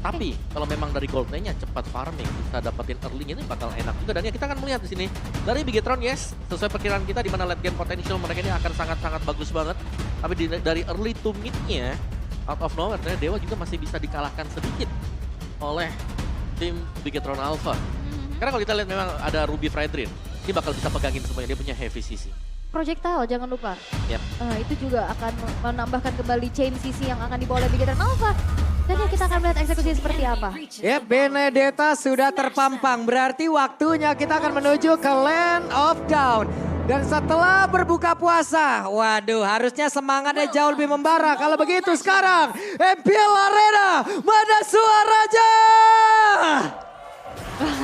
Tapi kalau memang dari gold lane-nya cepat farming, bisa dapetin early ini bakal enak juga. Dan ya kita akan melihat di sini dari Bigetron, yes, sesuai perkiraan kita di mana late game potential mereka ini akan sangat-sangat bagus banget. Tapi dari early to mid-nya, out of nowhere, ternyata Dewa juga masih bisa dikalahkan sedikit oleh tim Bigetron Alpha. Karena kalau kita lihat memang ada Ruby Fredrin, ini bakal bisa pegangin semuanya, dia punya heavy CC. Projectile jangan lupa. Yep. Itu juga akan menambahkan kembali chain CC yang akan dibawa oleh Bigetron Alpha. Dan ya kita akan melihat eksekusi seperti apa. Ya, Benedetta sudah terpampang. Berarti waktunya kita akan menuju ke Land of Dawn. Dan setelah berbuka puasa, waduh harusnya semangatnya jauh lebih membara. Kalau begitu sekarang, MPL Arena, mana suaranya?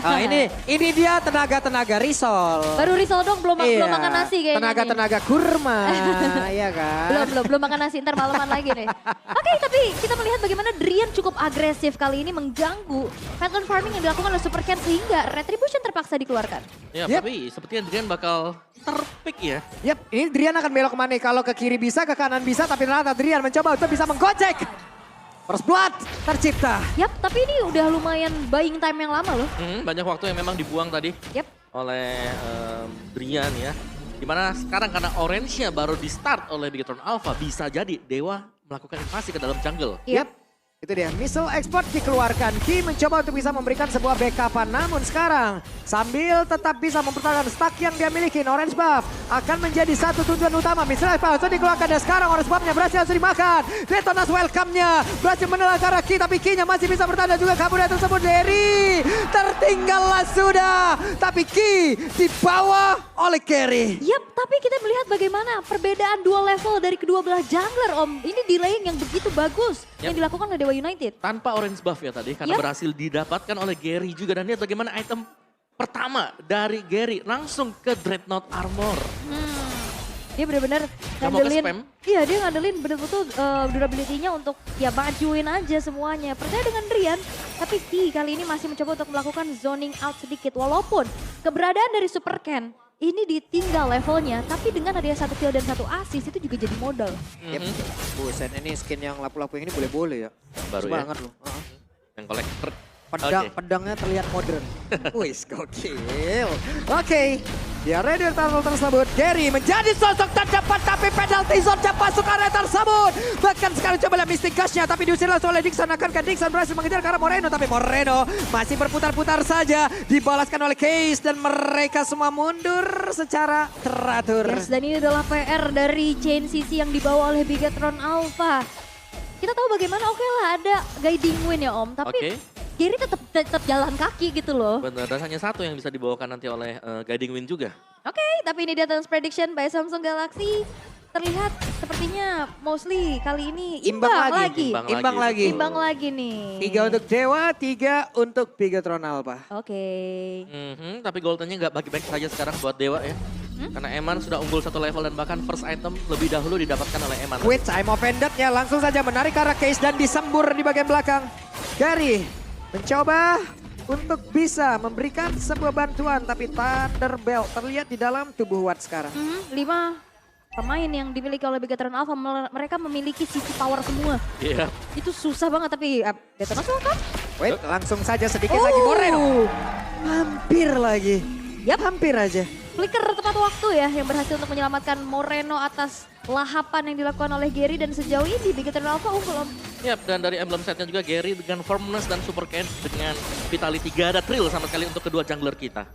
Ah, ini dia tenaga-tenaga risol. Baru risol dong, belum Iya, makan nasi kayaknya. tenaga-tenaga kurma, iya kan? Belum makan nasi, ntar malaman lagi nih. Oke, tapi kita melihat bagaimana Drian cukup agresif kali ini mengganggu pattern farming yang dilakukan oleh Super Ken sehingga Retribution terpaksa dikeluarkan. Ya, tapi sepertinya Drian bakal terpick ya. Yap, ini Drian akan belok kemana? Kalau ke kiri bisa, ke kanan bisa, tapi ternyata Drian mencoba untuk bisa menggocek. First blood tercipta. Yap, tapi ini udah lumayan buying time yang lama loh. Banyak waktu yang memang dibuang tadi Yap. oleh Drian ya. Dimana sekarang karena orange-nya baru di start oleh Bigetron Alpha, bisa jadi Dewa melakukan invasi ke dalam jungle. Yap, itu dia. Missile export dikeluarkan. Ki mencoba untuk bisa memberikan sebuah backupan. Namun sekarang sambil tetap bisa mempertahankan stack yang dia miliki. Orange buff akan menjadi satu tujuan utama. Missile export langsung dikeluarkan. Dan sekarang orange buffnya berhasil langsung dimakan. Detonas welcome-nya berhasil menelan ke arah Ki. Tapi Ki-nya masih bisa bertahan dan juga kabur dari tersebut. Derry tertinggallah sudah. Tapi Ki dibawa oleh Carry. Yap, tapi kita melihat bagaimana perbedaan dua level dari kedua belah jungler Om. Ini delaying yang begitu bagus yang dilakukan oleh Dewa United. Tanpa orange buff ya tadi, karena berhasil didapatkan oleh Gary juga. Dan lihat bagaimana item pertama dari Gary langsung ke Dreadnought Armor. Dia benar-benar Gak mau ke ngandelin, spam. iya dia ngandelin betul-betul durability-nya untuk ya majuin aja semuanya. Percaya dengan Drian, tapi Ki kali ini masih mencoba untuk melakukan zoning out sedikit. Walaupun keberadaan dari Super Ken ini ditinggal levelnya, tapi dengan adanya satu kill dan satu assist itu juga jadi modal. Yep. Buset, ini skin yang lapu-lapu yang ini boleh-boleh ya. Baru Bagus ya. banget loh. Yang kolektor. Pedangnya terlihat modern. Wis, gokil. Oke, di area tunnel tersebut, Gary menjadi sosok terdepan tapi penalty zone masuk area tersebut. Bahkan sekarang coba lihat Mystic Gush-nya tapi diusir langsung oleh Dixon. Akankah Dixon berhasil mengejar ke arah Moreno? Tapi Moreno masih berputar-putar saja. Dibalaskan oleh Case dan mereka semua mundur secara teratur. Yes, dan ini adalah PR dari chain CC yang dibawa oleh Bigetron Alpha. Kita tahu bagaimana, oke lah ada guiding win ya Om, tapi Gary tetap jalan kaki gitu loh. Benar, dan hanya satu yang bisa dibawakan nanti oleh Guiding Wind juga. Oke, tapi ini Data's Prediction by Samsung Galaxy. Terlihat sepertinya mostly kali ini imbang lagi. Imbang lagi nih. 3 untuk Dewa, 3 untuk Bigetron Alpha. Oke. Tapi goldennya nggak bagi-bagi saja sekarang buat Dewa ya. Karena Eman sudah unggul satu level dan bahkan first item lebih dahulu didapatkan oleh Eman. Which I'm offended ya, langsung saja menarik ke arah Case dan disembur di bagian belakang. Gary mencoba untuk bisa memberikan sebuah bantuan, tapi Thunderbelt terlihat di dalam tubuh Watt sekarang. 5 pemain yang dimiliki oleh Bigetron Alpha, mereka memiliki sisi power semua. Iya. Itu susah banget, tapi Detonas welcome. Wait, langsung saja sedikit lagi Moreno. Hampir lagi. Yap. Hampir aja. Flicker tepat waktu ya yang berhasil untuk menyelamatkan Moreno atas lahapan yang dilakukan oleh Gary, dan sejauh ini Bigetron Alpha unggul Om. Yap, dan dari emblem setnya juga Gary dengan Firmness dan Super Ken dengan Vitality. Gak ada Trill sama sekali untuk kedua jungler kita.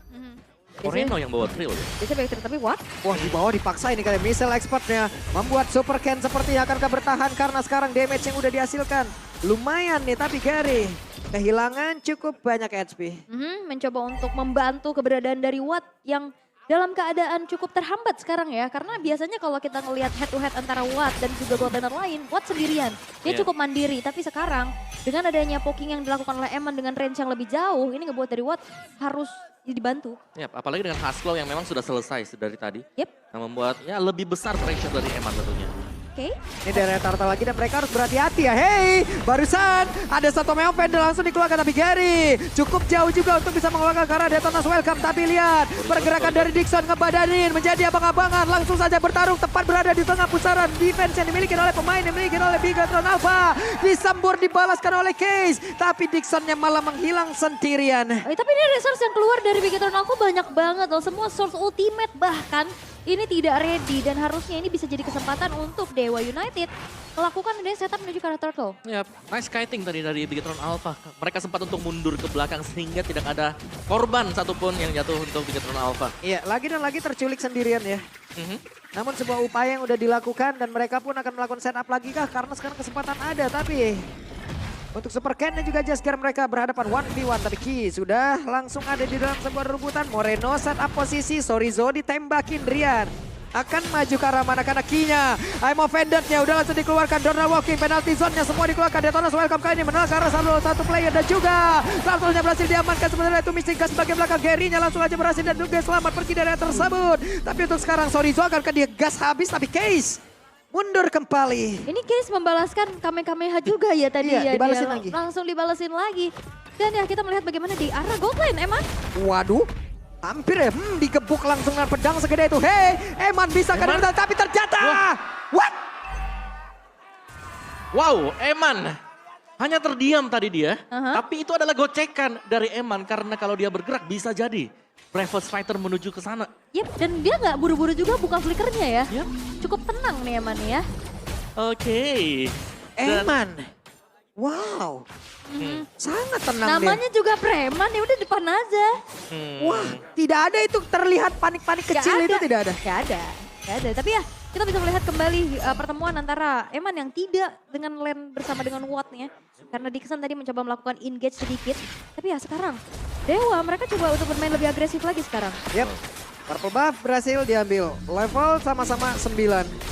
Moreno yang bawa Trill. Biasanya baik tapi what? Wah, di bawah dipaksa ini kali missile expertnya membuat Super Ken sepertinya akankah bertahan karena sekarang damage yang udah dihasilkan lumayan nih, tapi Gary kehilangan cukup banyak HP. Mencoba untuk membantu keberadaan dari Watt yang dalam keadaan cukup terhambat sekarang ya. Karena biasanya kalau kita ngelihat head to head antara Watt dan juga goldener lain, Watt sendirian. Dia cukup mandiri, tapi sekarang dengan adanya poking yang dilakukan oleh Eman dengan range yang lebih jauh, ini ngebuat dari Watt harus dibantu. Yap, apalagi dengan Hasclaw yang memang sudah selesai dari tadi. Yep. Yang membuat ya lebih besar pressure dari Eman tentunya. Oke. Ini dari Turtle lagi dan mereka harus berhati-hati ya. Hey, barusan ada satu Meong Pender langsung dikeluarkan tapi Gary cukup jauh juga untuk bisa mengeluarkan karena Detonas welcome. Tapi lihat pergerakan dari Dixon ngebadanin menjadi abang-abangan. Langsung saja bertarung tepat berada di tengah pusaran defense yang dimiliki oleh pemain yang dimiliki oleh Bigatron Alpha. Disambur dibalaskan oleh Case. Tapi Dixonnya malah menghilang sendirian. Tapi ini resource yang keluar dari Bigatron aku banyak banget loh. Semua source ultimate bahkan ini tidak ready dan harusnya ini bisa jadi kesempatan untuk Dewa United melakukan ini setup menuju ke arah Turtle. Ya, nice kiting tadi dari Bigatron Alpha. Mereka sempat untuk mundur ke belakang sehingga tidak ada korban satupun yang jatuh untuk Bigatron Alpha. Iya, lagi dan lagi terculik sendirian ya. Namun sebuah upaya yang udah dilakukan dan mereka pun akan melakukan setup lagi kah? Karena sekarang kesempatan ada tapi untuk Super Ken dan juga Jaskier mereka berhadapan 1v1. Tapi Ki sudah langsung ada di dalam sebuah rebutan. Moreno setup posisi, Sorizo ditembakin Drian. Akan maju ke arah mana karena Ki-nya. I'm offended-nya udah langsung dikeluarkan. Donald Walking, penalty zone-nya semua dikeluarkan. Detonas welcome kali ini menolak ke arah satu player dan juga Turtle-nya berhasil diamankan. Sementara itu Mystic Gas sebagai belakang. Gary-nya langsung aja berhasil dan juga selamat pergi dari yang tersebut. Tapi untuk sekarang Sorizo akan dia gas habis tapi Case mundur kembali. Ini Case membalaskan Kamehameha juga ya tadi Iya, ya. dibalesin Dia lagi. langsung dibalesin lagi. Dan ya kita melihat bagaimana di arah gold lane Eman. Waduh, hampir ya, digebuk langsung dengan pedang segede itu. Hey, Eman bisa kan tapi terjatuh. What? Wow, Eman hanya terdiam tadi dia. Tapi itu adalah gocekan dari Eman karena kalau dia bergerak bisa jadi Bravest Fighter menuju ke sana. Yep, dan dia nggak buru-buru juga buka flickernya ya. Yep. Cukup tenang nih Eman ya. Oke. Dan- Eman. Wow, sangat tenang Namanya juga preman ya udah depan aja. dia. Wah, tidak ada itu terlihat panik-panik kecil itu tidak ada. Gak ada. Tapi ya kita bisa melihat kembali pertemuan antara Eman yang tidak dengan lane bersama dengan Watt nih ya. Karena Dixon tadi mencoba melakukan engage sedikit. Tapi ya sekarang Dewa mereka coba untuk bermain lebih agresif lagi sekarang. Yep, purple buff berhasil diambil. Level sama-sama 9.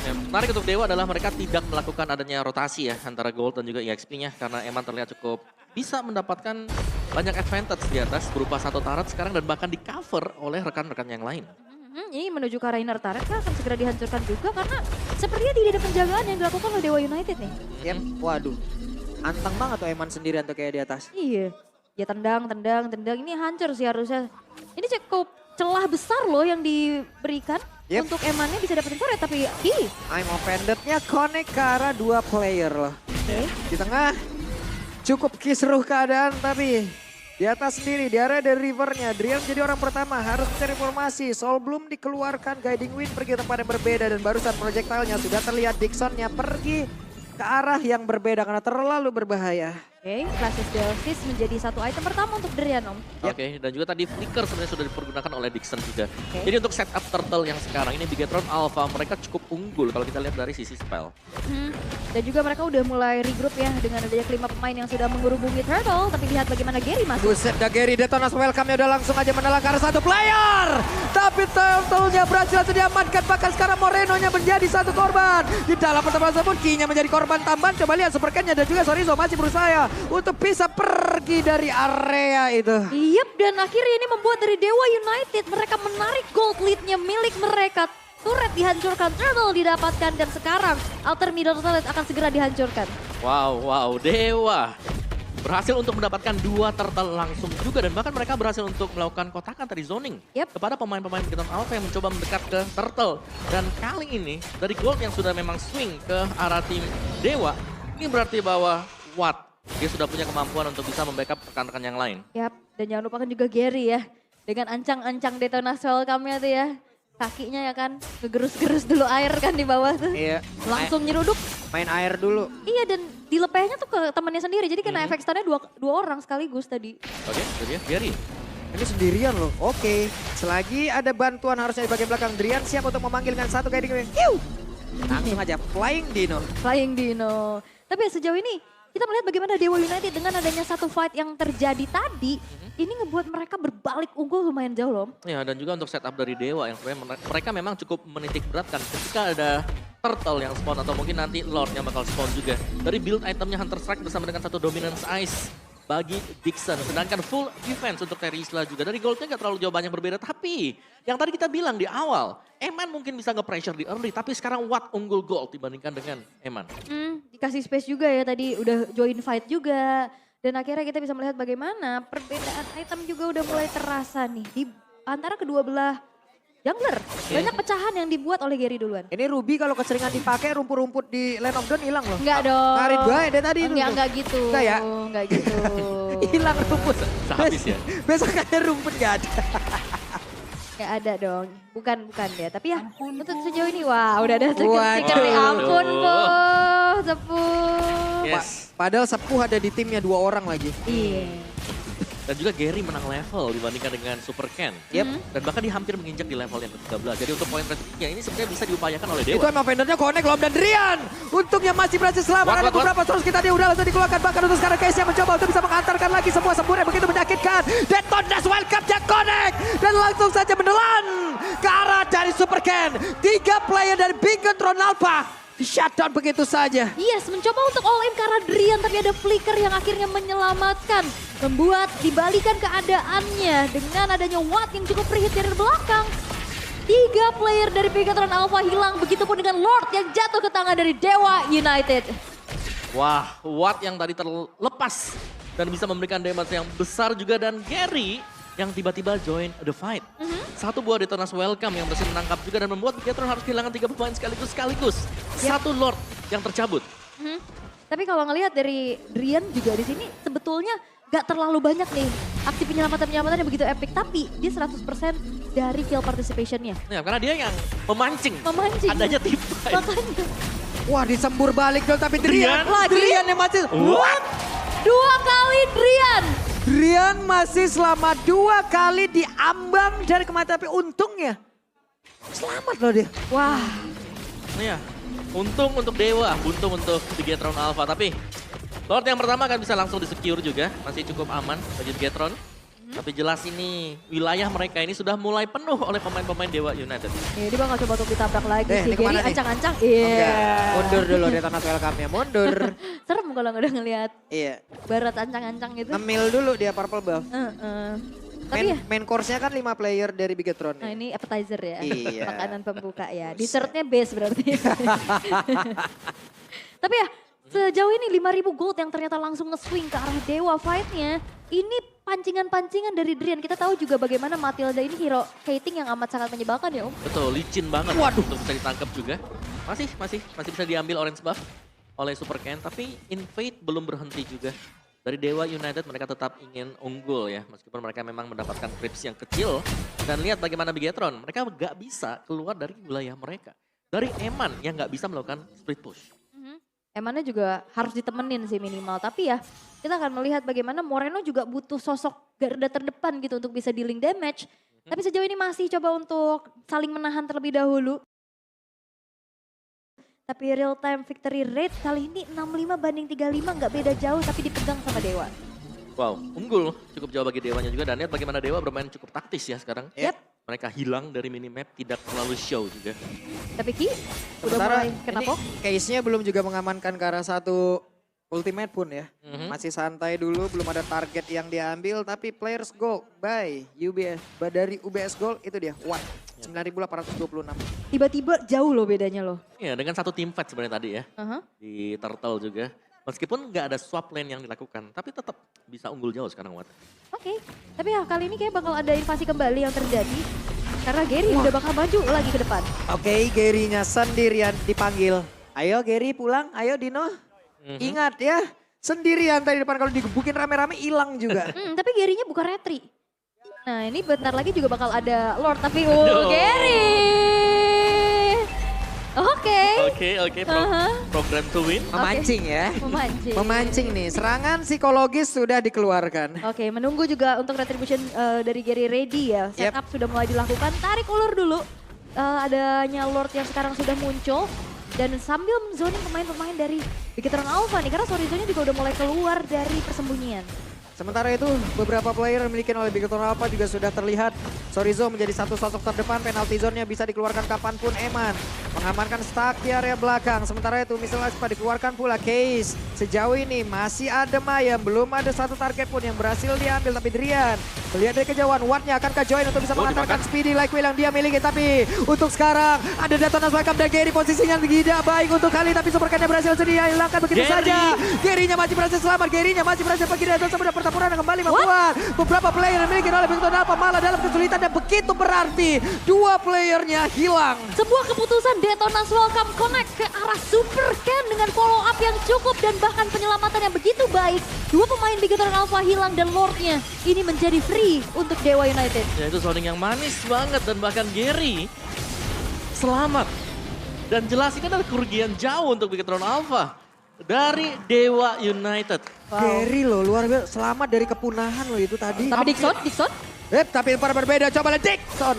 Yang menarik untuk Dewa adalah mereka tidak melakukan adanya rotasi ya antara Gold dan juga EXP-nya karena Eman terlihat cukup bisa mendapatkan banyak advantage di atas berupa satu turret sekarang dan bahkan di cover oleh rekan-rekan yang lain. Ini menuju ke arah inner turret kan akan segera dihancurkan juga karena sepertinya tidak ada penjagaan yang dilakukan oleh Dewa United nih. Yep, waduh. Anteng banget tuh Eman sendirian tuh kayak di atas. Iya, ya tendang. Ini hancur sih harusnya. Ini cukup celah besar loh yang diberikan Yep. untuk Emannya bisa dapetin turret tapi I'm offended-nya connect ke arah 2 player loh. Oke. Di tengah cukup kisruh keadaan tapi di atas sendiri di area dari rivernya. Drian jadi orang pertama harus mencari formasi. Soul belum dikeluarkan, Guiding Wind pergi ke tempat yang berbeda dan barusan projectile-nya sudah terlihat Dixon-nya pergi ke arah yang berbeda karena terlalu berbahaya. Oke, Crisis Delphis menjadi satu item pertama untuk Drian Om. Oke, dan juga tadi Flicker sebenarnya sudah dipergunakan oleh Dixon juga. Oke. Jadi untuk setup Turtle yang sekarang ini Bigatron Alpha mereka cukup unggul kalau kita lihat dari sisi spell. Dan juga mereka udah mulai regroup ya dengan adanya kelima pemain yang sudah mengerubungi Turtle. Tapi lihat bagaimana Gary masuk. Buset dah Gary, Detonas welcome-nya udah langsung aja menelan ke arah 1 player. Tapi Turtle-nya berhasil langsung diamankan. Bahkan sekarang Moreno-nya menjadi satu korban. Di dalam pertemuan tersebut Ki-nya menjadi korban tambahan. Coba lihat Super Ken-nya dan juga Sorizo masih berusaha untuk bisa pergi dari area itu. Yep, dan akhirnya ini membuat dari Dewa United mereka menarik gold lead-nya milik mereka. Turret dihancurkan, Turtle didapatkan dan sekarang Outer Middle Turret akan segera dihancurkan. Wow, Dewa berhasil untuk mendapatkan 2 turtle langsung juga dan bahkan mereka berhasil untuk melakukan kotakan tadi zoning Yep. kepada pemain-pemain Bigatron Alpha yang mencoba mendekat ke turtle. Dan kali ini dari Gold yang sudah memang swing ke arah tim Dewa, ini berarti bahwa Watt dia sudah punya kemampuan untuk bisa membackup rekan-rekan yang lain. Yap, dan jangan lupakan juga Gary ya. Dengan ancang-ancang Detonas welcome-nya tuh ya. Kakinya ya kan, ngegerus-gerus dulu air kan di bawah tuh. Iya. Langsung nyeruduk. Main air dulu. Iya, dan dilepehnya tuh ke temannya sendiri. Jadi kena efek stunnya dua orang sekaligus tadi. Oke, itu dia Gary. Ini sendirian loh. Oke. Selagi ada bantuan harusnya di bagian belakang. Drian siap untuk memanggil dengan satu Guiding Wind. Langsung aja Flying Dino. Flying Dino. Tapi ya sejauh ini kita melihat bagaimana Dewa United dengan adanya satu fight yang terjadi tadi. Ini ngebuat mereka berbalik unggul lumayan jauh loh. Ya, dan juga untuk setup dari Dewa yang sebenarnya mereka memang cukup menitik beratkan ketika ada turtle yang spawn atau mungkin nanti Lord yang bakal spawn juga. Dari build itemnya Hunter Strike bersama dengan satu Dominance Ice. bagi Dixon. Sedangkan full defense untuk Terisla juga. Dari goldnya nggak terlalu jauh banyak berbeda. Tapi yang tadi kita bilang di awal, Eman mungkin bisa nge-pressure di early. Tapi sekarang Watt unggul gold dibandingkan dengan Eman. Dikasih space juga ya tadi, udah join fight juga. Dan akhirnya kita bisa melihat bagaimana perbedaan item juga udah mulai terasa nih. Di antara kedua belah jungler. Banyak pecahan yang dibuat oleh Gary duluan. Ini Ruby kalau keseringan dipakai rumput-rumput di Land of Dawn hilang loh. Enggak dong. Ngarit banget deh tadi itu. Enggak gitu. Enggak ya? Enggak gitu. Hilang rumput. Habis ya. Besok ada rumput gak ada. Enggak ada dong. Bukan ya. Tapi ya untuk sejauh ini wah udah ada stiker-stiker nih. Waduh. Ampun po. Sepuh. Yes. Padahal Sepuh ada di timnya 2 orang lagi. Iya. Dan juga Gary menang level dibandingkan dengan Super Ken. Dan bahkan dia hampir menginjak di level yang ke-13. Jadi untuk poin rezekinya ini sebenarnya bisa diupayakan oleh Dewa. Itu emang vendornya connect Lom dan Drian. Untungnya masih berhasil selamat. Ada beberapa source kita dia udah langsung dikeluarkan. Bahkan untuk sekarang Case yang mencoba untuk bisa mengantarkan lagi semua sempur yang begitu menyakitkan. Detonas welcome-nya connect. Dan langsung saja menelan ke arah dari Super Ken. 3 player dari Bigetron Alpha. Di shutdown begitu saja. Yes, mencoba untuk all in ke arah Drian tapi ada flicker yang akhirnya menyelamatkan. Membuat dibalikan keadaannya dengan adanya Watt yang cukup perhit dari belakang. 3 player dari Bigetron Alpha hilang, begitupun dengan Lord yang jatuh ke tangan dari Dewa United. Wah, Watt yang tadi terlepas dan bisa memberikan damage yang besar juga. Dan Gary yang tiba-tiba join the fight. Satu buah Detonas welcome yang berhasil menangkap juga dan membuat Bigetron harus kehilangan 3 pemain sekaligus. Satu Lord yang tercabut. Tapi kalau ngelihat dari Drian juga di sini sebetulnya gak terlalu banyak nih aksi penyelamatan yang begitu epic. Tapi dia 100% dari kill participationnya. Ya, karena dia yang memancing. Adanya tim fight. Makanya. Wah disembur balik dong tapi Drian. Lagi. Drian yang masih. What? 2 kali Drian. Drian masih selama 2 kali diambang dari kematian. Tapi untungnya selamat loh dia. Wah. Iya, untung untuk Dewa, untung untuk Bigetron Alpha. Tapi Lord yang pertama akan bisa langsung di-secure juga, masih cukup aman bagi Bigetron. Tapi jelas ini wilayah mereka ini sudah mulai penuh oleh pemain-pemain Dewa United. Dia bakal coba untuk ditabrak lagi sih. ini kemana Gary nih? ancang-ancang. Mundur dulu Detonas welcome-nya, mundur. Serem kalau udah ngelihat Iya, barat ancang-ancang gitu. ngemil dulu dia purple buff. Tapi ya, Main course-nya kan 5 player dari Bigetron. nah ini appetizer ya. Iya. Makanan pembuka ya. Dessertnya base berarti. Tapi ya, sejauh ini 5.000 gold yang ternyata langsung nge-swing ke arah Dewa fight-nya. Ini pancingan-pancingan dari Drian. Kita tahu juga bagaimana Matilda ini hero hating yang amat sangat menyebalkan ya Om. Betul, licin banget. Waduh. Untuk bisa ditangkap juga. Masih bisa diambil orange buff oleh Super Ken. Tapi Invade belum berhenti juga. Dari Dewa United mereka tetap ingin unggul ya. Meskipun mereka memang mendapatkan creeps yang kecil. Dan lihat bagaimana Bigetron. Mereka gak bisa keluar dari wilayah mereka. Dari Eman yang gak bisa melakukan split push. Emannya juga harus ditemenin sih minimal. Tapi ya kita akan melihat bagaimana Moreno juga butuh sosok garda terdepan gitu untuk bisa dealing damage. Tapi sejauh ini masih coba untuk saling menahan terlebih dahulu. Tapi real time victory rate kali ini 65 banding 35 nggak beda jauh tapi dipegang sama Dewa. Wow, unggul cukup jauh bagi Dewanya juga. Dan lihat bagaimana Dewa bermain cukup taktis ya sekarang. Yep. Mereka hilang dari minimap, tidak terlalu show juga. Tapi Ki udah Sementara mulai kena pop. case-nya belum juga mengamankan ke arah satu ultimate pun ya. Masih santai dulu, belum ada target yang diambil. Tapi players gold by UBS. Dari UBS Gold itu dia, Watt. 9.826. Tiba-tiba jauh loh bedanya loh. Ya dengan satu team fight sebenarnya tadi ya. Di Turtle juga. Meskipun nggak ada swap lane yang dilakukan. Tapi tetap bisa unggul jauh sekarang Watt. Oke, tapi ya kali ini kayak bakal ada invasi kembali yang terjadi. Karena Gary udah bakal maju lagi ke depan. Oke, Gary-nya sendirian dipanggil. Ayo Gary pulang, ayo Dino. Ingat ya, sendirian tadi depan kalau digebukin rame-rame hilang juga. Tapi Gary-nya bukan retri. Nah ini bentar lagi juga bakal ada Lord tapi Aduh. Gary. Oke. Program to win. Memancing ya. Memancing. Memancing nih, serangan psikologis sudah dikeluarkan. Oke, menunggu juga untuk retribution dari Gary ready ya. Setup sudah mulai dilakukan, tarik ulur dulu. Adanya Lord yang sekarang sudah muncul. Dan sambil zoning pemain-pemain dari Bigetron Alpha nih, karena Sorizo-nya juga udah mulai keluar dari persembunyian. Sementara itu beberapa player yang dimiliki oleh Bigetron Alpha juga sudah terlihat. Sorizo menjadi satu sosok terdepan, penalty zone-nya bisa dikeluarkan kapanpun Eman. mengamankan stack di area belakang. Sementara itu Missile Expert dikeluarkan pula Case. Sejauh ini masih ada Mayem, belum ada satu target pun yang berhasil diambil. Tapi Drian melihat dari kejauhan, Wattnya akankah join untuk bisa mengantarkan Speedy like Will yang dia miliki. Tapi untuk sekarang ada Detonas Welcome dan Gary, posisinya tidak baik untuk kali. Tapi Supercan berhasil dihilangkan begitu saja. Gary-nya masih berhasil selamat, Gary-nya masih berhasil pergi dari sebuah pertempuran yang kembali membuat beberapa player yang memiliki oleh Victor Alpha malah dalam kesulitan. Dan begitu berarti dua playernya hilang. Sebuah keputusan Detonas Welcome Connect ke arah Super Ken dengan follow up yang cukup dan bahkan penyelamatan yang begitu baik. Dua pemain Bigetron Alpha hilang dan Lordnya ini menjadi free untuk Dewa United. Ya itu sounding yang manis banget dan bahkan Gary selamat. Dan jelas ini adalah kerugian jauh untuk Bigetron Alpha dari Dewa United. Gary loh luar biasa, selamat dari kepunahan loh itu tadi. Tapi Dixon? Tapi para berbeda, coba lihat Dixon.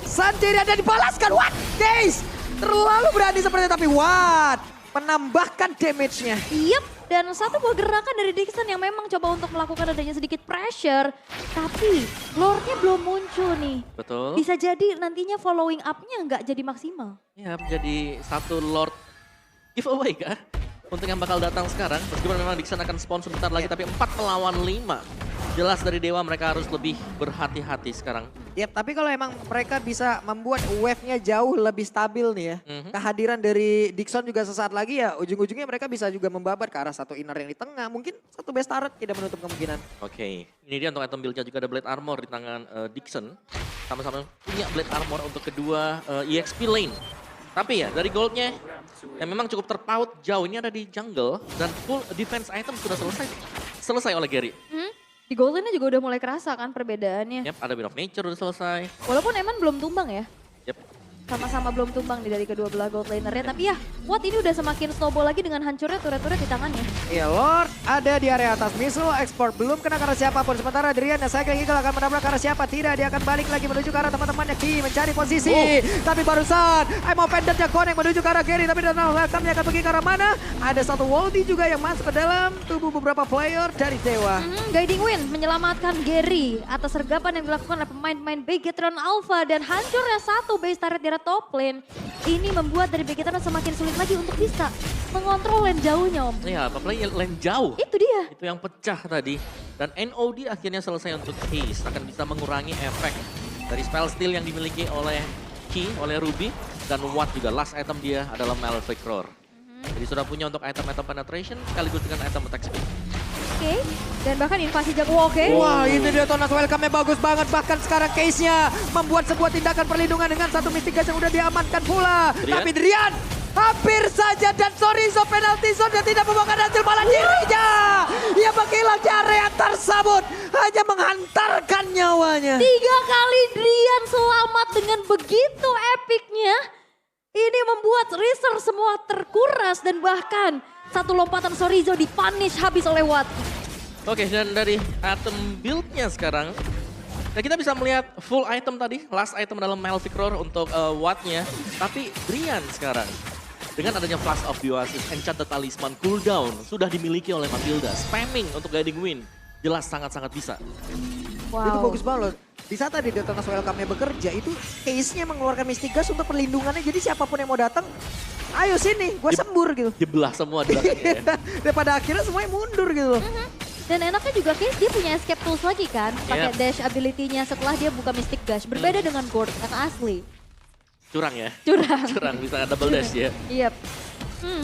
Sendirian dan dibalaskan, what? Guys, terlalu berani seperti itu, tapi what? Menambahkan damage-nya. Yep, dan satu buah gerakan dari Dixon yang memang coba untuk melakukan adanya sedikit pressure. Tapi Lordnya belum muncul nih. Betul. Bisa jadi nantinya following up-nya nggak jadi maksimal. Ya menjadi satu Lord giveaway kah? Untuk yang bakal datang sekarang, meskipun memang Dixon akan spawn sebentar lagi, tapi 4 melawan 5. Jelas dari Dewa mereka harus lebih berhati-hati sekarang. Yap, tapi kalau emang mereka bisa membuat wave-nya jauh lebih stabil nih ya. Kehadiran dari Dixon juga sesaat lagi ya, ujung-ujungnya mereka bisa juga membabat ke arah satu inner yang di tengah. Mungkin satu base turret tidak menutup kemungkinan. Oke, ini dia untuk item build-nya juga ada Blade Armor di tangan Dixon. Sama-sama punya Blade Armor untuk kedua EXP lane. Tapi ya dari goldnya yang memang cukup terpaut jauh ini ada di jungle dan full defense item sudah selesai oleh Gary. Di gold lane-nya juga udah mulai kerasa kan perbedaannya. Yap, ada Wind of Nature udah selesai. Walaupun Eman belum tumbang ya. Yap. Sama-sama belum tumbang nih dari kedua belah gold laner-nya. Tapi ya, Watt ini udah semakin snowball lagi dengan hancurnya turret-turret di tangannya. Iya, Lord ada di area atas. Missile Export belum kena ke arah siapapun. Sementara Drian dan Cycling Eagle akan menabrak ke arah siapa. Tidak, dia akan balik lagi menuju ke arah teman-temannya. Ki mencari posisi. Tapi barusan, Imo Pendantnya connect menuju ke arah Gary. Tapi dan Welcome-nya akan pergi ke arah mana? Ada satu Woldy juga yang masuk ke dalam tubuh beberapa player dari Dewa. Guiding Wind menyelamatkan Gary atas sergapan yang dilakukan oleh pemain-pemain Bigetron Alpha. Dan hancurnya satu base turret di arah top lane. Ini membuat dari Bigetron semakin sulit lagi untuk bisa mengontrol lane jauhnya, Om. Iya, apalagi lane jauh. Itu dia. Itu yang pecah tadi. Dan NOD akhirnya selesai untuk Case. Akan bisa mengurangi efek dari spell steal yang dimiliki oleh Ki, oleh Ruby. Dan Watt juga last item dia adalah Malefic Roar. Jadi sudah punya untuk item-item penetration sekaligus dengan item attack speed. Oke. Dan bahkan invasi jago oke. Wah, ini dia Detonas Welcome-nya bagus banget. Bahkan sekarang Case-nya membuat sebuah tindakan perlindungan dengan satu Mystic Gas yang udah diamankan pula. Tapi Drian hampir saja dan Sorizo penalti zone dan tidak membuahkan hasil, malah dirinya ia menghilang di area tersebut. Hanya menghantarkan nyawanya. 3 kali Drian selamat dengan begitu epicnya. Ini membuat Riser semua terkuras dan bahkan satu lompatan Sorizo dipunish habis oleh Watt. Oke, dan dari item build-nya sekarang, nah kita bisa melihat full item tadi, last item dalam Malefic Roar untuk Watt-nya. Tapi Drian sekarang, dengan adanya Flash of the Oasis, Enchanted Talisman cooldown sudah dimiliki oleh Matilda. Spamming untuk Guiding Wind, jelas sangat-sangat bisa. Wow. Itu bagus banget loh. Di saat tadi Detonas Welcome-nya bekerja, itu Case-nya mengeluarkan Mystic Gas untuk perlindungannya. Jadi siapapun yang mau datang, ayo sini, gue sembur gitu. Dibelah semua di belakangnya ya. Daripada akhirnya semuanya mundur gitu loh. Dan enaknya juga Case dia punya escape tools lagi kan. Pakai dash ability-nya setelah dia buka Mystic Gush. Berbeda dengan Gord yang asli. Curang ya? Curang. Curang, bisa double dash ya. Yep.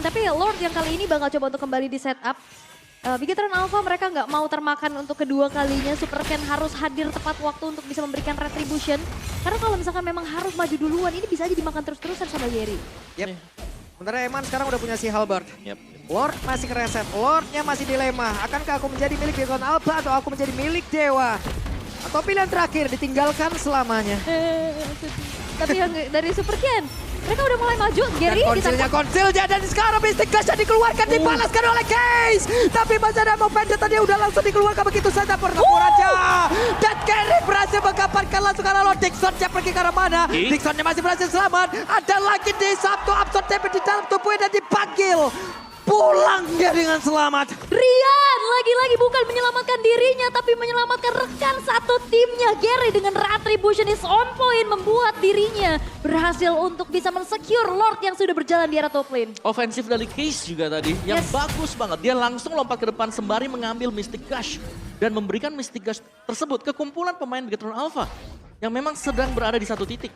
Tapi Lord yang kali ini bakal coba untuk kembali di setup. Bigetron Alpha mereka nggak mau termakan untuk kedua kalinya. Super Ken harus hadir tepat waktu untuk bisa memberikan retribution. Karena kalau misalkan memang harus maju duluan, ini bisa aja dimakan terus-terusan sama Gary. Yep. Sementara Eman sekarang udah punya si Halberd. Yep. Lord masih kereset, Lordnya masih dilema. Akankah aku menjadi milik Bigetron Alpha atau aku menjadi milik Dewa? Atau pilihan terakhir ditinggalkan selamanya. Tapi yang dari Super Ken, mereka udah mulai maju. Gary Dan konsilnya dan sekarang Mystic Gas dikeluarkan, dibalaskan oleh Case. Tapi masih ada mau pendek tadi udah langsung dikeluarkan begitu saja pertempurannya. Dan Gary berhasil menggaparkan langsung ke arah Lord. Dixonnya pergi ke arah mana? Dixonnya masih berhasil selamat. Ada lagi di satu absorb TP di dalam tubuhnya dan dipanggil. pulang dia dengan selamat. Rian lagi-lagi bukan menyelamatkan dirinya tapi menyelamatkan rekan satu timnya. Gary dengan Retributionist on point membuat dirinya berhasil untuk bisa mensecure Lord yang sudah berjalan di arah top lane. Ofensif dari Case juga tadi yang Yes. bagus banget. Dia langsung lompat ke depan sembari mengambil Mystic Gush dan memberikan Mystic Gush tersebut ke kumpulan pemain Bigetron Alpha yang memang sedang berada di satu titik.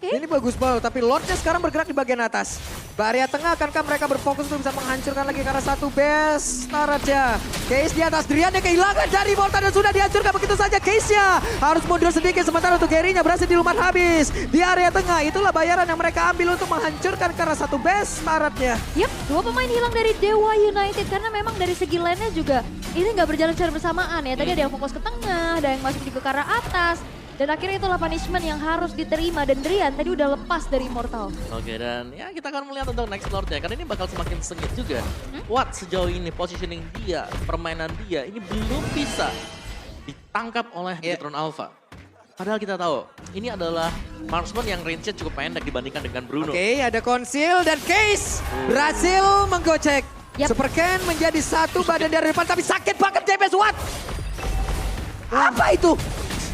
Ini bagus banget, tapi Lordnya sekarang bergerak di bagian atas. Area tengah, akankah mereka berfokus untuk bisa menghancurkan lagi karena satu base Taraja. Case di atas, Driannya kehilangan dari Mortal dan sudah dihancurkan begitu saja. Case-nya harus mundur sedikit sementara untuk Gary-nya berhasil dilumat habis. Di area tengah, itulah bayaran yang mereka ambil untuk menghancurkan karena satu base Taratnya. Yap, dua pemain hilang dari Dewa United karena memang dari segi lane-nya juga ini nggak berjalan secara bersamaan ya. Tadi ada yang fokus ke tengah, ada yang masuk juga ke arah atas. Dan akhirnya itulah punishment yang harus diterima dan Drian tadi udah lepas dari Immortal. Oke, dan ya kita akan melihat untuk next Lord-nya karena ini bakal semakin sengit juga. Watt sejauh ini positioning dia, permainan dia ini belum bisa ditangkap oleh Bigetron Alpha. Padahal kita tahu ini adalah marksman yang range-nya cukup pendek dibandingkan dengan Bruno. Oke, ada Conceal dan Case berhasil menggocek. Yap. Supercan menjadi satu badan dari depan tapi sakit banget JPS Watt. Apa itu?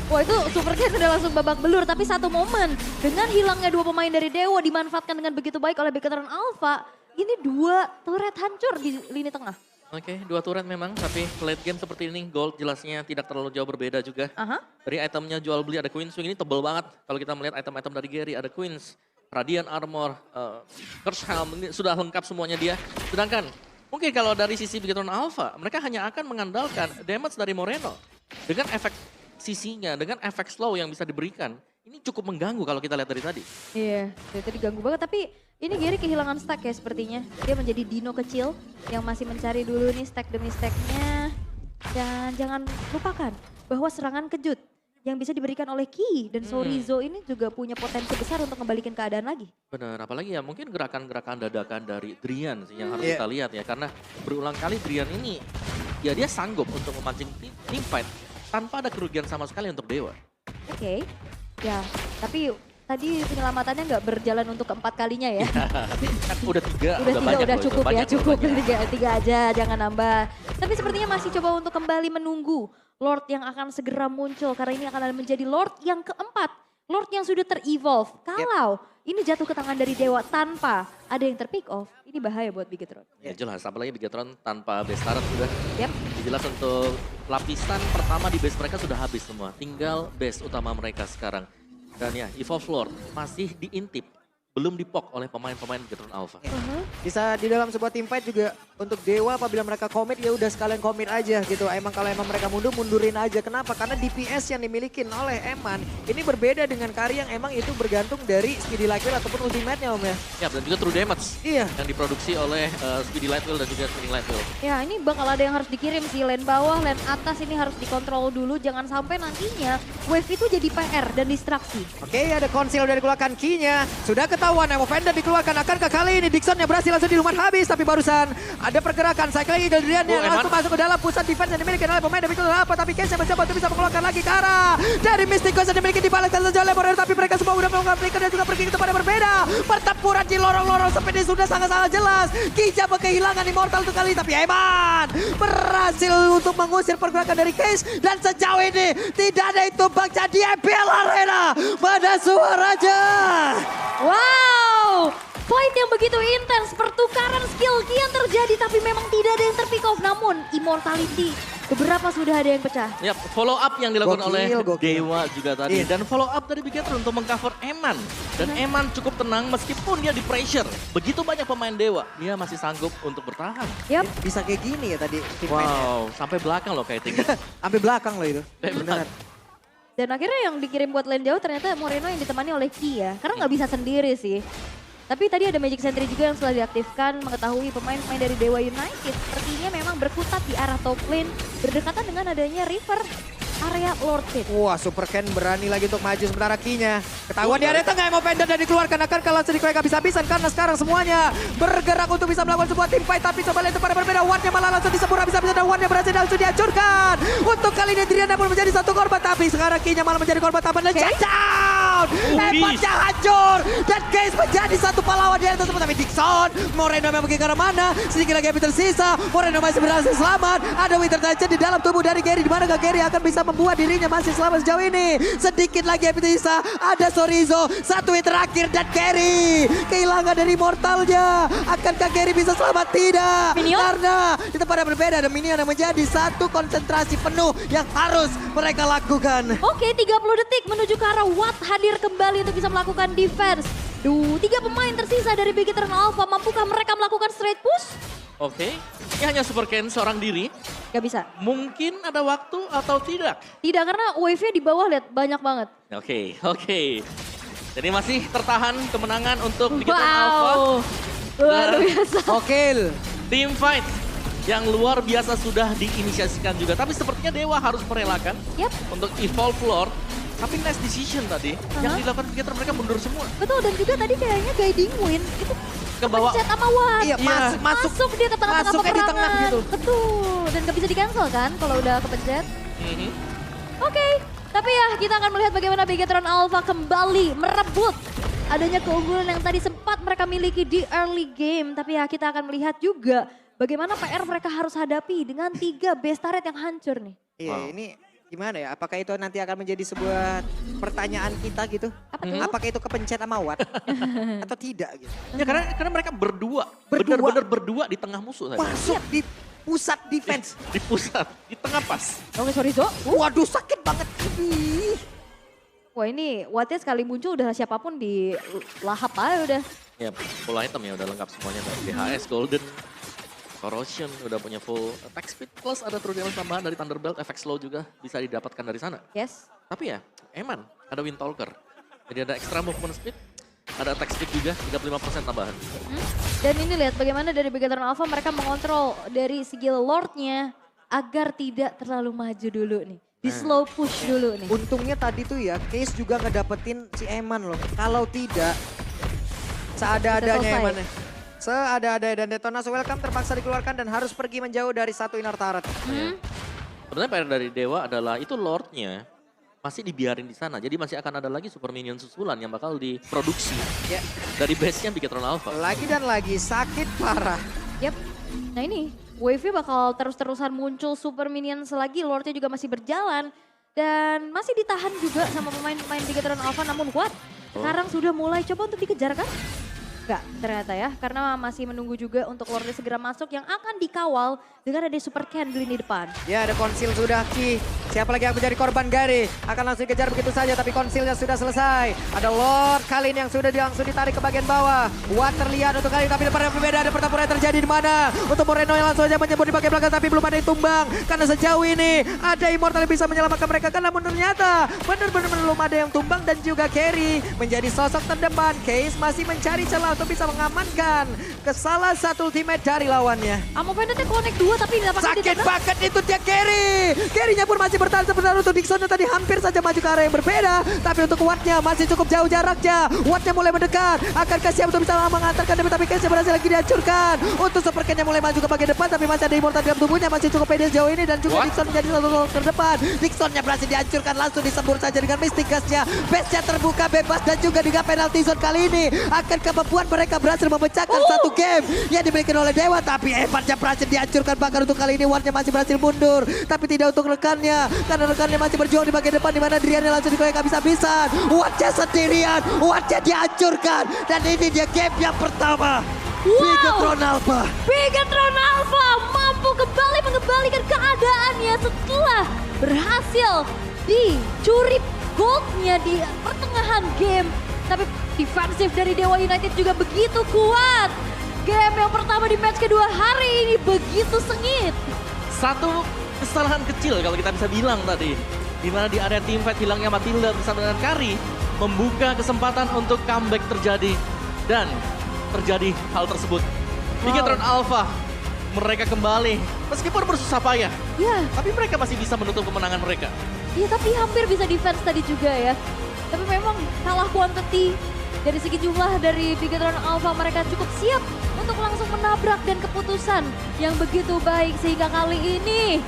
Wah itu Supercat sudah langsung babak belur, tapi satu momen dengan hilangnya dua pemain dari Dewa dimanfaatkan dengan begitu baik oleh Bigetron Alpha. Ini dua turret hancur di lini tengah. Oke, dua turret memang, tapi late game seperti ini Gold jelasnya tidak terlalu jauh berbeda juga. Aha. Dari itemnya jual beli ada Queen Swing ini tebel banget. Kalau kita melihat item-item dari Gary ada Queens, Radiant Armor, Curse Helm, ini sudah lengkap semuanya dia. Sedangkan mungkin kalau dari sisi Bigetron Alpha, mereka hanya akan mengandalkan damage dari Moreno. Dengan efek sisinya, dengan efek slow yang bisa diberikan. Ini cukup mengganggu kalau kita lihat dari tadi. Iya, dari tadi ganggu banget. Tapi ini Gary kehilangan stack ya sepertinya. Dia menjadi dino kecil yang masih mencari dulu nih stack demi stacknya. Dan jangan lupakan bahwa serangan kejut yang bisa diberikan oleh Ki dan Sorizo ini juga punya potensi besar untuk kembalikan keadaan lagi. Benar, apalagi ya mungkin gerakan-gerakan dadakan dari Drian sih yang harus Iya. kita lihat ya. Karena berulang kali Drian ini, ya dia sanggup untuk memancing team fight tanpa ada kerugian sama sekali untuk Dewa. Oke, ya tapi tadi penyelamatannya nggak berjalan untuk keempat kalinya ya. Kan udah tiga, Udah banyak loh itu, cukup ya, banyak loh, cukup. banyak. Tiga aja, jangan nambah. Tapi sepertinya masih coba untuk kembali menunggu Lord yang akan segera muncul. Karena ini akan menjadi Lord yang keempat. Lord yang sudah ter-evolve. Kalau ini jatuh ke tangan dari Dewa tanpa ada yang ter-pick off, ini bahaya buat Bigetron. Ya jelas, apalagi Bigetron tanpa base turret sudah. Yap. Jelas untuk lapisan pertama di base mereka sudah habis semua. Tinggal base utama mereka sekarang. Dan ya, Evolve Lord masih diintip. Belum dipok oleh pemain-pemain Bigetron Alpha. Bisa di dalam sebuah team fight juga untuk Dewa apabila mereka komit ya udah sekalian komit aja gitu. Kalau emang mereka mundurin aja. Kenapa? Karena DPS yang dimiliki oleh Eman ini berbeda dengan Kari yang emang itu bergantung dari Speedy Lightwheel ataupun ultimate-nya Om ya. Ya, dan juga True Damage Iya. yang diproduksi oleh Speedy Lightwheel dan juga Spinning Lightwheel. Ya ini bakal ada yang harus dikirim sih, lane bawah, lane atas ini harus dikontrol dulu. Jangan sampai nantinya wave itu jadi PR dan distraksi. Oke, ada Conceal dari dikeluarkan Key-nya. Sudah ketahuan Evo Fender dikeluarkan. Akankah kali ini Dixon yang berhasil langsung dilumat habis. Tapi barusan ada pergerakan. Cycling Eagle Drian yang Eman. langsung masuk ke dalam pusat defense yang dimiliki oleh pemain Bigetron Alpha. Tapi Case yang mencoba untuk bisa mengeluarkan lagi ke arah dari Mystic Ghost yang dimiliki dibalaskan saja oleh Moreno. Tapi mereka semua udah melakukan flicker dan juga pergi ke tempat yang berbeda. Pertempuran di lorong-lorong seperti sudah sangat-sangat jelas. Ki coba kehilangan Immortal untuk kali. Tapi Eman berhasil untuk mengusir pergerakan dari Case. Dan sejauh ini tidak ada yang tumbang jadi EPL Arena. Pada suaranya. Wow, fight yang begitu intens, pertukaran skill kian terjadi tapi memang tidak ada yang terpick off. Namun Immortality beberapa sudah ada yang pecah. Ya, follow up yang dilakukan Gokil, oleh gokil. Dewa juga tadi. Iya. Dan follow up dari Bigetron untuk mengcover Eman. Dan Eman cukup tenang meskipun dia di pressure. Begitu banyak pemain Dewa, dia masih sanggup untuk bertahan. Yap, Bisa kayak gini ya tadi tim mainnya. Wow, sampai belakang loh kayak tinggi. Sampai belakang loh itu. Beneran. dan akhirnya yang dikirim buat lane jauh ternyata Moreno yang ditemani oleh Ki ya. Karena nggak bisa sendiri sih. Tapi tadi ada Magic Sentry juga yang setelah diaktifkan mengetahui pemain-pemain dari Dewa United sepertinya memang berkutat di arah top lane berdekatan dengan adanya River area Lord Pit. Wah, Super Ken berani lagi untuk maju sementara Ki-nya. Ketahuan di area tengah Evo Fender dan dikeluarkan akan kalau sedikit mereka bisa-bisan karena sekarang semuanya bergerak untuk bisa melakukan sebuah tim fight. Tapi coba lihat pada berbeda, One-nya malah langsung disembur habis-habisan dan One-nya berhasil langsung dihancurkan. Untuk kali ini Drian pun menjadi satu korban tapi sekarang Ki-nya malah menjadi korban tambahan dan Jajau! down. Hebatnya hancur. Dan Case menjadi satu pahlawan di atas tempat. Tapi Dixon, Moreno memang pergi ke arah mana. Sedikit lagi yang tersisa. Moreno masih berhasil selamat. Ada Winter Titan di dalam tubuh dari Gary. Di mana Gary akan bisa membuat dirinya masih selamat sejauh ini. Sedikit lagi yang tersisa. Ada Sorizo. Satu hit terakhir dan Gary kehilangan dari mortalnya. Akankah Gary bisa selamat? Tidak. Minion? Karena di tempat yang berbeda ada Minion yang menjadi satu konsentrasi penuh yang harus mereka lakukan. Oke, 30 detik menuju ke arah Watt hadir kembali untuk bisa melakukan defense. 3 pemain tersisa dari Big Eternal Alpha. Mampukah mereka melakukan straight push? Oke, ini hanya Super Ken seorang diri. Gak bisa. Mungkin ada waktu atau tidak? Tidak, karena wave-nya di bawah lihat banyak banget. Oke. Jadi masih tertahan kemenangan untuk Big Eternal Alpha. Luar biasa. Oke. Team fight yang luar biasa sudah diinisiasikan juga. Tapi sepertinya Dewa harus merelakan Yap. untuk evolve Lord. Tapi nice decision tadi yang dilakukan Big Eternal, mereka mundur semua. Betul, dan juga tadi kayaknya guiding win itu Ke bawah. kepencet sama Watt. Iya, Masuk dia ke tengah-tengah masuk kayak di peperangan. tengah gitu. Betul, dan gak bisa di cancel kan kalau udah kepencet. Mhm. Oke, tapi ya kita akan melihat bagaimana Big Eternal Alpha kembali merebut adanya keunggulan yang tadi sempat mereka miliki di early game. Tapi ya kita akan melihat juga bagaimana PR mereka harus hadapi dengan 3 base turret yang hancur nih. Iya, Wow. ini gimana ya? Apakah itu nanti akan menjadi sebuah pertanyaan kita gitu? Apa tuh? Apakah itu kepencet sama Watt atau tidak gitu? Ya karena mereka berdua. Berdua. Bener-bener berdua di tengah musuh tadi. Masuk di pusat defense. Di pusat, di tengah pas. Oke, sorry Zo. Waduh, sakit banget. Ih. Wah ini Wattnya sekali muncul udah siapapun di lahap aja udah. Ya, full item ya udah lengkap semuanya dari BHS, Golden, Corrosion udah punya full attack speed plus ada true damage tambahan dari Thunderbelt, efek slow juga bisa didapatkan dari sana. Yes. Tapi ya, Eman ada Windtalker. Jadi ada extra movement speed, ada attack speed juga 35% tambahan. Dan ini lihat bagaimana dari Big Eternal Alpha mereka mengontrol dari sigil Lordnya agar tidak terlalu maju dulu nih. Di slow push dulu nih. Untungnya tadi tuh ya, Case juga ngedapetin si Eman loh. Kalau tidak, seada-adanya selesai. Eman. Seada-adanya dan Detonas Welcome terpaksa dikeluarkan dan harus pergi menjauh dari satu inner turret. Sebenarnya PR dari Dewa adalah itu Lordnya masih dibiarin di sana. Jadi masih akan ada lagi super minion susulan yang bakal diproduksi Ya, dari base-nya Big Eternal Alpha. lagi dan lagi sakit parah. Yap. Nah ini wave-nya bakal terus-terusan muncul super minion selagi. Lordnya juga masih berjalan. Dan masih ditahan juga sama pemain-pemain Big Eternal Alpha. Namun Watt sekarang sudah mulai coba untuk dikejar kan? Enggak ternyata ya. Karena masih menunggu juga untuk Lordnya segera masuk yang akan dikawal dengan ada Super Ken di lini depan. Ya, ada konsil sudah Ki. Siapa lagi yang menjadi korban Gary? Akan langsung dikejar begitu saja tapi konsilnya sudah selesai. Ada Lord kali ini yang sudah langsung ditarik ke bagian bawah. Watt terlihat untuk kali ini tapi depan yang berbeda ada pertempuran yang terjadi di mana? Untuk Moreno yang langsung saja menyebut di bagian belakang tapi belum ada yang tumbang. Karena sejauh ini ada Immortal yang bisa menyelamatkan mereka kan namun ternyata benar-benar belum ada yang tumbang dan juga Gary menjadi sosok terdepan. Case masih mencari celah untuk bisa mengamankan ke salah satu ultimate dari lawannya. Amo Vendetnya connect 2 tapi dapatnya Sakit banget itu dia Gary. Gary-nya pun masih bertahan sebentar untuk Dixon yang tadi hampir saja maju ke arah yang berbeda. Tapi untuk Watt-nya masih cukup jauh jaraknya. Watt-nya mulai mendekat. Akankah siap untuk bisa mengantarkan demi tapi Case berhasil lagi dihancurkan. Untuk Super Ken-nya mulai maju ke bagian depan tapi masih ada Immortal dalam tubuhnya. Masih cukup pede sejauh ini dan juga What? Dixon menjadi satu terdepan. Dixon-nya berhasil dihancurkan langsung disembur saja dengan Mystic Gas-nya. Base-nya terbuka bebas dan juga dengan penalty zone kali ini. Akankah membuat mereka berhasil memecahkan satu game yang dimiliki oleh Dewa. Tapi Evan-nya berhasil dihancurkan bahkan untuk kali ini Watt-nya masih berhasil mundur. Tapi tidak untuk rekannya. Karena rekannya masih berjuang di bagian depan di mana Driannya langsung dikoyak habis-habisan. Watt-nya sendirian. Watt-nya dihancurkan. Dan ini dia game yang pertama. Big Eternal Alpha. Big Eternal Alpha mampu kembali mengembalikan keadaannya setelah berhasil dicuri goldnya di pertengahan game. Tapi defensif dari Dewa United juga begitu kuat. Game yang pertama di match kedua hari ini begitu sengit. Satu kesalahan kecil kalau kita bisa bilang tadi. Di mana di area team fight hilangnya Matilda bersama dengan Kari membuka kesempatan untuk comeback terjadi. Dan terjadi hal tersebut. Big Eternal Alpha mereka kembali meskipun bersusah payah. Ya, Tapi mereka masih bisa menutup kemenangan mereka. iya tapi hampir bisa defense tadi juga ya. Tapi memang kalah quantity dari segi jumlah dari Big Eternal Alpha mereka cukup siap untuk langsung menabrak dan keputusan yang begitu baik sehingga kali ini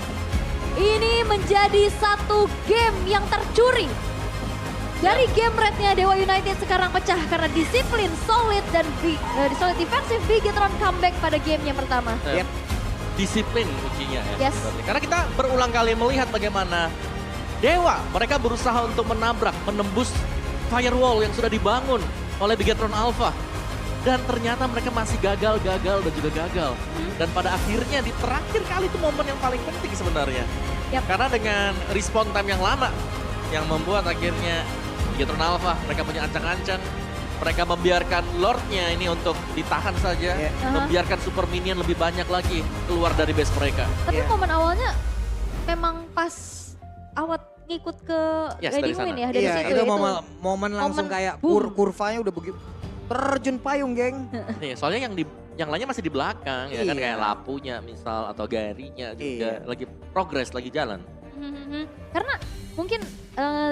menjadi satu game yang tercuri Dari game rate-nya Dewa United sekarang pecah karena disiplin, solid, dan solid defensif. Bigetron comeback pada gamenya pertama. Yep. Disiplin kuncinya ya. Yes. Sebenarnya. Karena kita berulang kali melihat bagaimana Dewa, mereka berusaha untuk menabrak, menembus firewall yang sudah dibangun oleh Bigetron Alpha. Dan ternyata mereka masih gagal dan juga gagal. Dan pada akhirnya di terakhir kali itu momen yang paling penting sebenarnya. Yap. Karena dengan respawn time yang lama, yang membuat akhirnya Bigetron Alpha, mereka punya ancang-ancang. Mereka membiarkan Lordnya ini untuk ditahan saja. Membiarkan super minion lebih banyak lagi keluar dari base mereka. Tapi momen awalnya memang pas Awat ngikut ke Yes, dari Guiding Wind sana. ya. Dari Iya, situ itu ya, momen langsung kayak boom. kurvanya udah begitu terjun payung, geng. Nih, soalnya yang lainnya masih di belakang, ya kan Iya. kayak Lapunya misal atau Garinya juga lagi progress, lagi jalan. Karena mungkin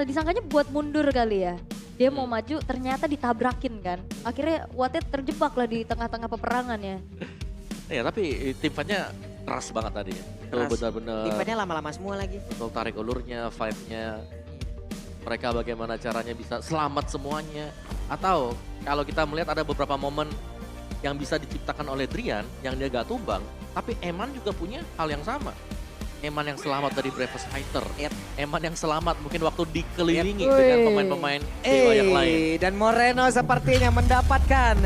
disangkanya buat mundur kali ya. Dia mau maju ternyata ditabrakin kan. Akhirnya Wattnya terjebak lah di tengah-tengah peperangan ya. Ya tapi tim fight-nya keras banget tadi. Itu Keras. benar-benar Defense-nya lama-lama semua lagi. betul tarik ulurnya, fight-nya. Mereka bagaimana caranya bisa selamat semuanya. Atau kalau kita melihat ada beberapa momen yang bisa diciptakan oleh Drian yang dia gak tumbang. Tapi Eman juga punya hal yang sama. Eman yang selamat dari Bravest Fighter. Eman yang selamat mungkin waktu dikelilingi dengan pemain-pemain Dewa yang lain. Dan Moreno sepertinya mendapatkan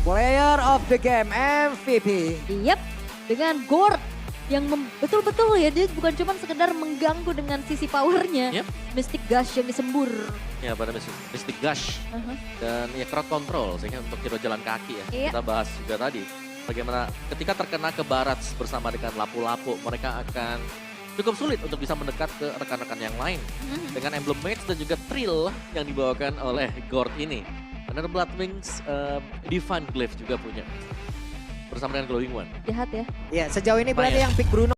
Player of the Game MVP. Yep, dengan Gord yang betul-betul ya, dia bukan cuma sekedar mengganggu dengan sisi powernya. Yep. Mystic Gush yang disembur. Ya pada Mystic Gush dan ya crowd control sehingga untuk hero jalan kaki ya. Iya. Kita bahas juga tadi bagaimana ketika terkena ke barat bersama dengan lapu-lapu mereka akan cukup sulit untuk bisa mendekat ke rekan-rekan yang lain. Dengan emblem mage dan juga trill yang dibawakan oleh Gord ini. Dan Blood Wings Divine Glaive juga punya bersama dengan Glowing One. Jahat ya. Ya, sejauh ini berarti Lumayan. yang pick Bruno